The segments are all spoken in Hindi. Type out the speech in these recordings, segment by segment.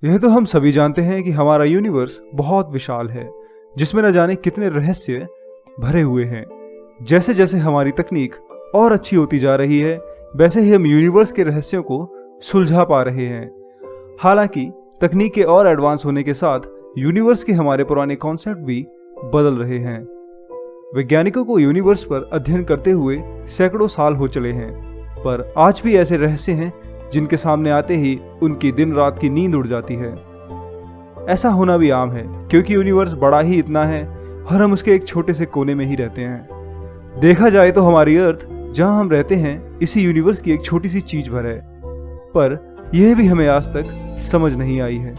यह तो हम सभी जानते हैं कि हमारा यूनिवर्स बहुत विशाल है, जिसमें न जाने कितने रहस्य भरे हुए हैं। जैसे जैसे हमारी तकनीक और अच्छी होती जा रही है, वैसे ही हम यूनिवर्स के रहस्यों को सुलझा पा रहे हैं। हालांकि तकनीक के और एडवांस होने के साथ यूनिवर्स के हमारे पुराने कॉन्सेप्ट भी बदल रहे हैं। वैज्ञानिकों को यूनिवर्स पर अध्ययन करते हुए सैकड़ों साल हो चले हैं, पर आज भी ऐसे रहस्य हैं जिनके सामने आते ही उनकी दिन रात की नींद उड़ जाती है। ऐसा होना भी आम है, क्योंकि यूनिवर्स बड़ा ही इतना है और हम उसके एक छोटे से कोने में ही रहते हैं। देखा जाए तो हमारी अर्थ, जहां हम रहते हैं, इसी यूनिवर्स की एक छोटी सी चीज भर है, पर यह भी हमें आज तक समझ नहीं आई है।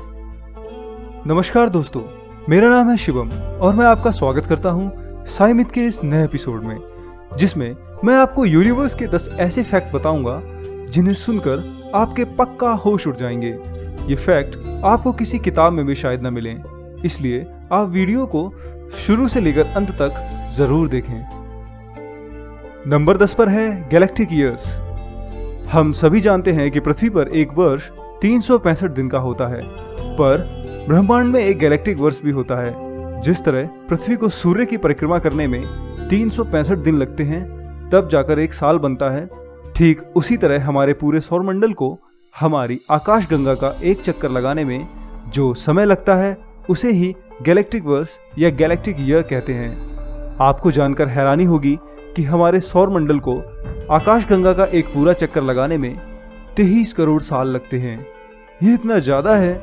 नमस्कार दोस्तों, मेरा नाम है शिवम और मैं आपका स्वागत करता हूं साइमित के इस नए एपिसोड में, जिसमें मैं आपको यूनिवर्स के 10 ऐसे फैक्ट बताऊंगा जिन्हें सुनकर आपके पक्का होश उड़ जाएंगे। ये फैक्ट आपको किसी किताब में भी शायद न मिलें, इसलिए आप वीडियो को शुरू से लेकर अंत तक जरूर देखें। नंबर 10 पर है गैलेक्टिक ईयर्स। हम सभी जानते हैं कि पृथ्वी पर एक वर्ष 365 दिन का होता है, पर ब्रह्मांड में एक गैलेक्टिक वर्ष भी होता है। जिस तरह पृथ्वी को सूर्य की परिक्रमा करने में 365 दिन लगते हैं, तब जाकर एक साल बनता है, ठीक उसी तरह हमारे पूरे सौरमंडल को हमारी आकाशगंगा का एक चक्कर लगाने में जो समय लगता है, उसे ही गैलेक्टिक वर्ष या गैलेक्टिक ईयर कहते हैं। आपको जानकर हैरानी होगी कि हमारे सौरमंडल को आकाशगंगा का एक पूरा चक्कर लगाने में 23 करोड़ साल लगते हैं। यह इतना ज्यादा है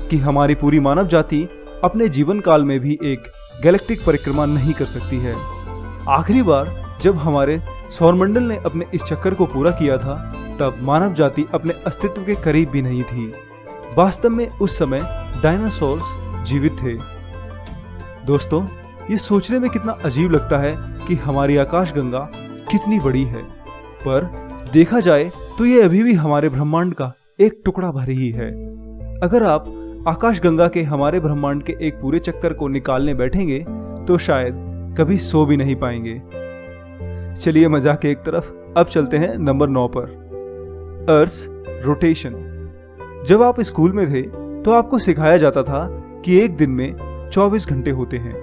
कि हमारी पूरी मानव जाति अपने जीवन काल में भी एक गैलेक्टिक परिक्रमा नहीं कर सकती है। आखिरी बार जब हमारे सौरमंडल ने अपने इस चक्कर को पूरा किया था, तब मानव जाति अपने अस्तित्व के करीब भी नहीं थी। वास्तव में उस समय डायनासोर्स जीवित थे। दोस्तों, ये सोचने में कितना अजीब लगता है कि हमारी आकाशगंगा कितनी बड़ी है, पर देखा जाए तो ये अभी भी हमारे ब्रह्मांड का एक टुकड़ा भर ही है। अगर आप आकाशगंगा के हमारे ब्रह्मांड के एक पूरे चक्कर को निकालने बैठेंगे तो शायद कभी सो भी नहीं पाएंगे। चलिए मजाक के एक तरफ, अब चलते हैं नंबर 9 पर, अर्थ रोटेशन। जब आप स्कूल में थे तो आपको सिखाया जाता था कि एक दिन में 24 घंटे होते हैं।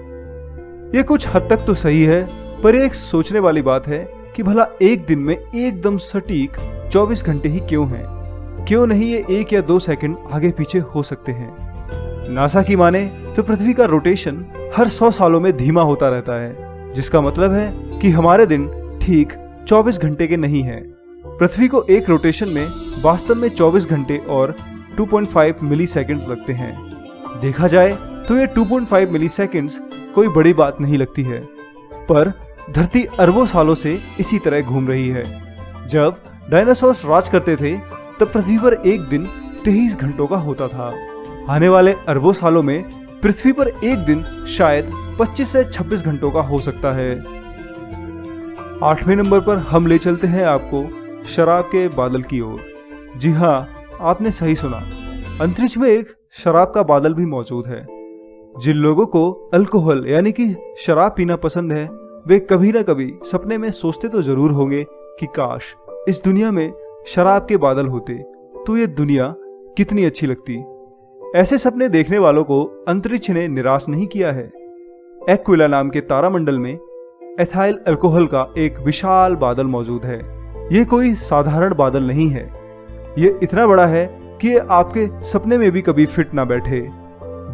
यह कुछ हद तक तो सही है, पर एक सोचने वाली बात है कि भला एक दिन में एकदम सटीक 24 घंटे ही क्यों हैं? क्यों नहीं ये 1 या 2 सेकंड आगे पीछे हो सकते हैं? नासा की माने तो पृथ्वी का रोटेशन हर 100 सालों में धीमा होता रहता है, जिसका मतलब है कि हमारे दिन ठीक 24 घंटे के नहीं हैं। पृथ्वी को एक रोटेशन में वास्तव में 24 घंटे और 2.5 मिली सेकेंड लगते हैं। देखा जाए तो ये 2.5 मिली सेकेंड्स कोई बड़ी बात नहीं लगती है, पर धरती अरबों सालों से इसी तरह घूम रही है। जब डायनासोर्स राज करते थे, तब पृथ्वी पर एक दिन 23 घंटों का होता था। आने वाले अरबों सालों में पृथ्वी पर एक दिन शायद 25 से 26 घंटों का हो सकता है। 8वें नंबर पर हम ले चलते हैं आपको शराब के बादल की ओर। जी हाँ, आपने सही सुना, अंतरिक्ष में एक शराब का बादल भी मौजूद है। जिन लोगों को अल्कोहल यानी कि शराब पीना पसंद है, वे कभी ना कभी सपने में सोचते तो जरूर होंगे कि काश इस दुनिया में शराब के बादल होते तो ये दुनिया कितनी अच्छी लगती। ऐसे सपने देखने वालों को अंतरिक्ष ने निराश नहीं किया है। एक्विला नाम के तारामंडल में एथाइल अल्कोहल का एक विशाल बादल मौजूद है। ये कोई साधारण बादल नहीं है, ये इतना बड़ा है कि ये आपके सपने में भी कभी फिट ना बैठे।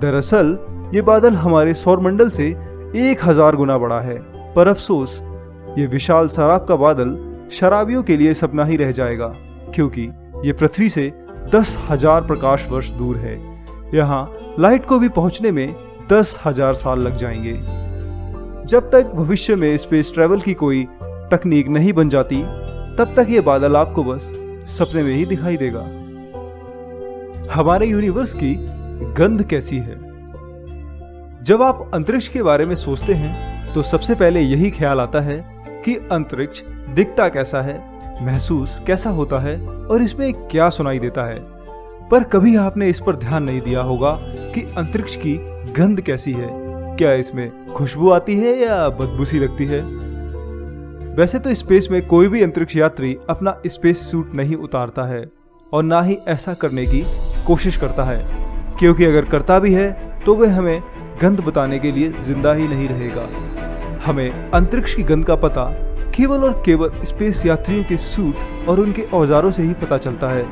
दरअसल ये बादल हमारे सौरमंडल से 1000 गुना बड़ा है, पर अफसोस ये विशाल शराब का बादल शराबियों के लिए सपना ही रह जाएगा, क्योंकि ये पृथ्वी से 10,000 प्रकाश वर्ष दूर है। यहाँ लाइट को भी पहुंचने में 10,000 साल लग जाएंगे। जब तक भविष्य में स्पेस ट्रैवल की कोई तकनीक नहीं बन जाती, तब तक ये बादल आपको बस सपने में ही दिखाई देगा। हमारे यूनिवर्स की गंध कैसी है? जब आप अंतरिक्ष के बारे में सोचते हैं तो सबसे पहले यही ख्याल आता है कि अंतरिक्ष दिखता कैसा है, महसूस कैसा होता है और इसमें क्या सुनाई देता है। पर कभी आपने इस पर ध्यान नहीं दिया होगा कि अंतरिक्ष की गंध कैसी है। क्या इसमें खुशबू आती है या बदबू सी लगती है? वैसे तो स्पेस में कोई भी अंतरिक्ष यात्री अपना स्पेस सूट नहीं उतारता है और ना ही ऐसा करने की कोशिश करता है, क्योंकि अगर करता भी है तो वह हमें गंध बताने के लिए जिंदा ही नहीं रहेगा। हमें अंतरिक्ष की गंध का पता केवल और केवल स्पेस यात्रियों के सूट और उनके औजारों से ही पता चलता है।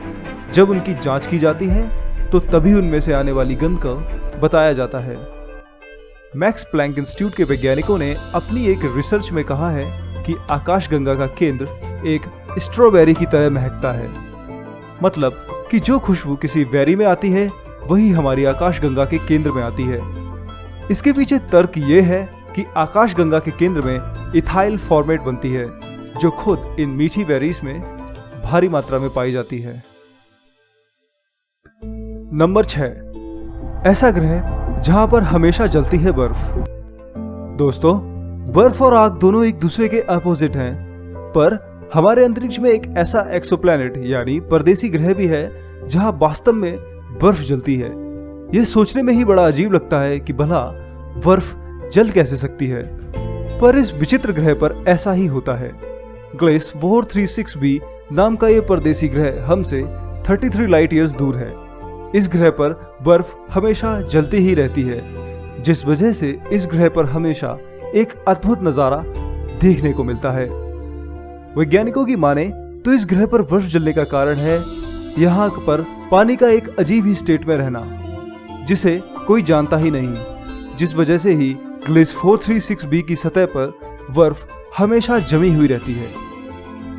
जब उनकी जांच की जाती है तो तभी उनमें से आने वाली गंध को बताया जाता है। मैक्स प्लैंक इंस्टीट्यूट के वैज्ञानिकों ने अपनी एक रिसर्च में कहा है कि आकाशगंगा का केंद्र एक स्ट्रॉबेरी की तरह महकता है। मतलब कि जो खुशबू किसी बेरी में आती है वही हमारी आकाशगंगा के केंद्र में आती है। इसके पीछे तर्क ये है कि आकाशगंगा के केंद्र में इथाइल फॉर्मेट बनती है, जो खुद इन मीठी बेरीज में भारी मात्रा में पाई जाती है। नंबर 6, ऐसा ग्रह जहां पर हमेशा जलती है बर्फ। दोस्तों, बर्फ और आग दोनों एक दूसरे के अपोजिट हैं, पर हमारे अंतरिक्ष में एक ऐसा एक्सोप्लैनेट यानी परदेसी ग्रह भी है जहां वास्तव में बर्फ जलती है। यह सोचने में ही बड़ा अजीब लगता है कि भला बर्फ जल कैसे सकती है, पर इस विचित्र ग्रह पर ऐसा ही होता है। ग्लेस 436b नाम का यह परदेसी ग्रह हमसे 33 लाइट ईयर्स दूर है। इस ग्रह पर बर्फ हमेशा जलती ही रहती है, जिस वजह से इस ग्रह पर हमेशा एक अद्भुत नजारा देखने को मिलता है। वैज्ञानिकों की माने तो इस ग्रह पर बर्फ जलने का कारण है यहाँ पर पानी का एक अजीब ही स्टेट में रहना, जिसे कोई जानता ही नहीं, जिस वजह से ही ग्लेस 436b की सतह पर बर्फ हमेशा जमी हुई रहती है।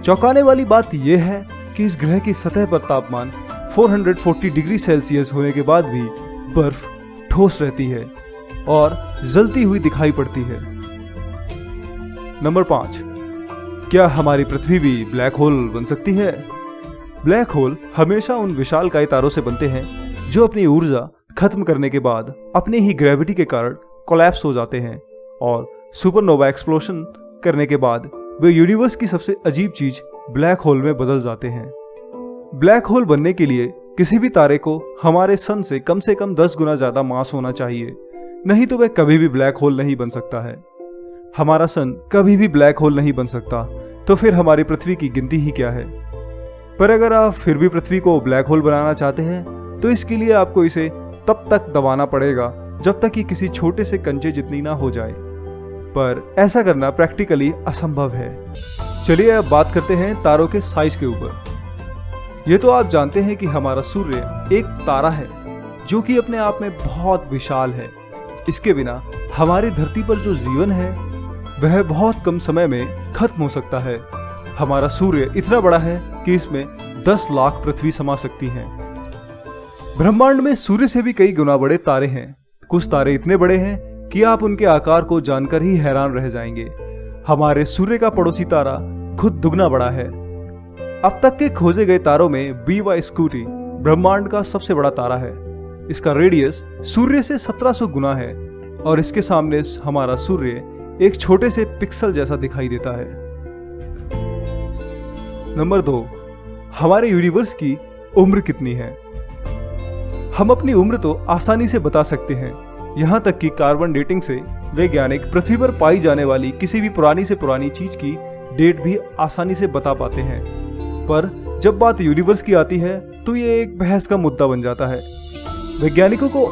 चौंकाने वाली बात यह है कि इस ग्रह की सतह पर तापमान 440 डिग्री सेल्सियस होने के बाद भी बर्फ ठोस रहती है और जलती हुई दिखाई पड़ती है। नंबर 5, क्या हमारी पृथ्वी भी ब्लैक होल बन सकती है? ब्लैक होल हमेशा उन विशालकाय तारों से बनते हैं जो अपनी ऊर्जा खत्म करने के बाद अपनी ही ग्रेविटी के कारण कोलैप्स हो जाते हैं और सुपरनोवा एक्सप्लोशन करने के बाद वे यूनिवर्स की सबसे अजीब चीज ब्लैक होल में बदल जाते हैं। ब्लैक होल बनने के लिए किसी भी तारे को हमारे सन से कम 10 गुना ज्यादा मास होना चाहिए, नहीं तो वह कभी भी ब्लैक होल नहीं बन सकता है। हमारा सन कभी भी ब्लैक होल नहीं बन सकता, तो फिर हमारी पृथ्वी की गिनती ही क्या है। पर अगर आप फिर भी पृथ्वी को ब्लैक होल बनाना चाहते हैं तो इसके लिए आपको इसे तब तक दबाना पड़ेगा जब तक ये किसी छोटे से कंचे जितनी ना हो जाए, पर ऐसा करना प्रैक्टिकली असंभव है। चलिए अब बात करते हैं तारों के साइज के ऊपर। ये तो आप जानते हैं कि हमारा सूर्य एक तारा है जो कि अपने आप में बहुत विशाल है। इसके बिना हमारी धरती पर जो जीवन है वह बहुत कम समय में खत्म हो सकता है। हमारा सूर्य इतना बड़ा है कि इसमें 10 लाख पृथ्वी समा सकती हैं। ब्रह्मांड में सूर्य से भी कई गुना बड़े तारे हैं। कुछ तारे इतने बड़े हैं कि आप उनके आकार को जानकर ही हैरान रह जाएंगे। हमारे सूर्य का पड़ोसी तारा खुद दुगना बड़ा है। अब तक के खोजे गए तारों में बीवा स्कूटी ब्रह्मांड का सबसे बड़ा तारा है। इसका रेडियस सूर्य से 1700 गुना है और इसके सामने हमारा सूर्य एक छोटे से पिक्सल जैसा दिखाई देता है। नंबर 2, हमारे यूनिवर्स की उम्र कितनी है? हम अपनी उम्र तो आसानी से बता सकते हैं। यहाँ तक कि कार्बन डेटिंग से वैज्ञानिक पृथ्वी पर पाई जाने वाली किसी भी पुरानी से पुरानी चीज की डेट भी आसानी से बता पाते हैं। पर जब बात यूनिवर्स की आती है तो ये एक बहस का मुद्दा बन जाता है। वैज्ञानिकों को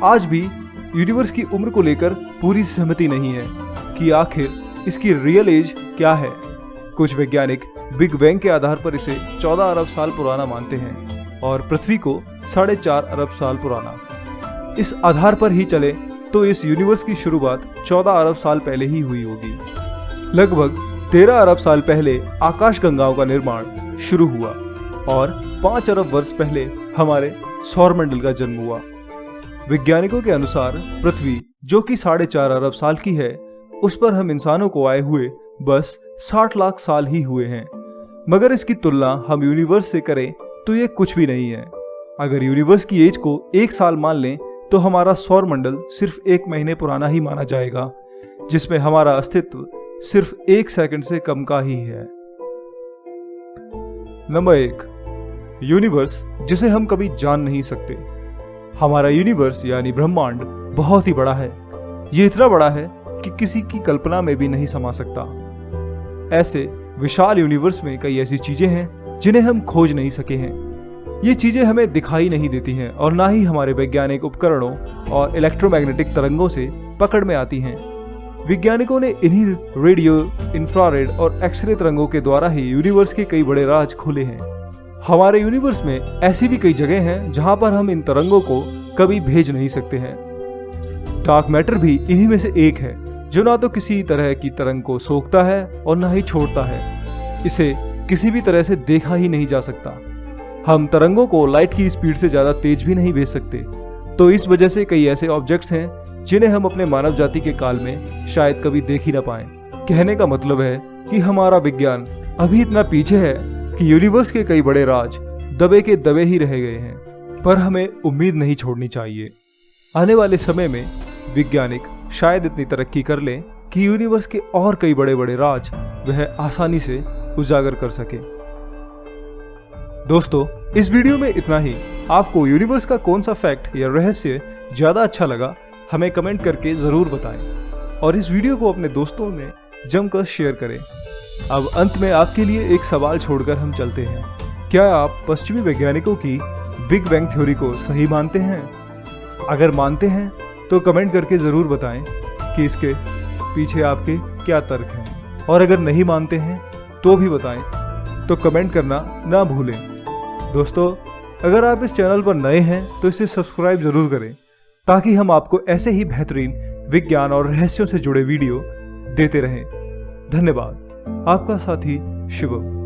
आज भी यूनिवर्स की उम्र को लेकर पूरी सहमति नहीं है कि आखिर इसकी रियल एज क्या है। कुछ वैज्ञानिक बिग बैंग के आधार पर इसे 14 अरब साल पुराना मानते हैं और पृथ्वी को 4.5 अरब साल पुराना। इस आधार पर ही चले तो इस यूनिवर्स की शुरुआत 14 अरब साल पहले ही हुई होगी। लगभग 13 अरब साल पहले आकाशगंगाओं का निर्माण शुरू हुआ और 5 अरब वर्ष पहले हमारे सौरमंडल का जन्म हुआ। वैज्ञानिकों के अनुसार पृथ्वी जो कि 4.5 अरब साल की है, उस पर हम इंसानों को आए हुए बस 60 लाख साल ही हुए हैं। मगर इसकी तुलना हम यूनिवर्स से करें तो ये कुछ भी नहीं है। अगर यूनिवर्स की एज को 1 साल मान लें तो हमारा सौरमंडल सिर्फ 1 महीने पुराना ही माना जाएगा, जिसमें हमारा अस्तित्व सिर्फ 1 सेकंड से कम का ही है। नंबर 1, यूनिवर्स जिसे हम कभी जान नहीं सकते। हमारा यूनिवर्स यानी ब्रह्मांड बहुत ही बड़ा है। ये इतना बड़ा है कि किसी की कल्पना में भी नहीं समा सकता। ऐसे विशाल यूनिवर्स में कई ऐसी चीजें हैं जिन्हें हम खोज नहीं सके हैं। ये चीजें हमें दिखाई नहीं देती हैं और ना ही हमारे वैज्ञानिक उपकरणों और इलेक्ट्रोमैग्नेटिक तरंगों से पकड़ में आती हैं। वैज्ञानिकों ने इन्हीं रेडियो, इंफ्रारेड और एक्सरे तरंगों के द्वारा ही यूनिवर्स के कई बड़े राज खोले हैं। हमारे यूनिवर्स में ऐसी भी कई जगह हैं जहां पर हम इन तरंगों को कभी भेज नहीं सकते हैं। डार्क मैटर भी इन्हीं में से एक है, जो ना तो किसी तरह की तरंग को सोखता है और ना ही छोड़ता है। इसे किसी भी तरह से देखा ही नहीं जा सकता। हम तरंगों को लाइट की स्पीड से ज्यादा तेज भी नहीं भेज सकते। तो इस वजह से कई ऐसे ऑब्जेक्ट्स हैं जिन्हें हम अपने मानव जाति के काल में शायद कभी देख ही ना पाए। कहने का मतलब है कि हमारा विज्ञान अभी इतना पीछे है कि यूनिवर्स के कई बड़े राज दबे के दबे ही रह गए हैं। पर हमें उम्मीद नहीं छोड़नी चाहिए। आने वाले समय में वैज्ञानिक शायद इतनी तरक्की कर लें कि यूनिवर्स के और कई बड़े बड़े राज वह आसानी से उजागर कर सके। दोस्तों, इस वीडियो में इतना ही। आपको यूनिवर्स का कौन सा फैक्ट या रहस्य ज्यादा अच्छा लगा, हमें कमेंट करके जरूर बताएं और इस वीडियो को अपने दोस्तों में जमकर शेयर करें। अब अंत में आपके लिए एक सवाल छोड़कर हम चलते हैं। क्या आप पश्चिमी वैज्ञानिकों की बिग बैंग थ्योरी को सही मानते हैं? अगर मानते हैं तो कमेंट करके जरूर बताएं कि इसके पीछे आपके क्या तर्क हैं, और अगर नहीं मानते हैं तो भी बताएं, तो कमेंट करना ना भूलें। दोस्तों, अगर आप इस चैनल पर नए हैं तो इसे सब्सक्राइब जरूर करें, ताकि हम आपको ऐसे ही बेहतरीन विज्ञान और रहस्यों से जुड़े वीडियो देते रहें। धन्यवाद। आपका साथी शिवम।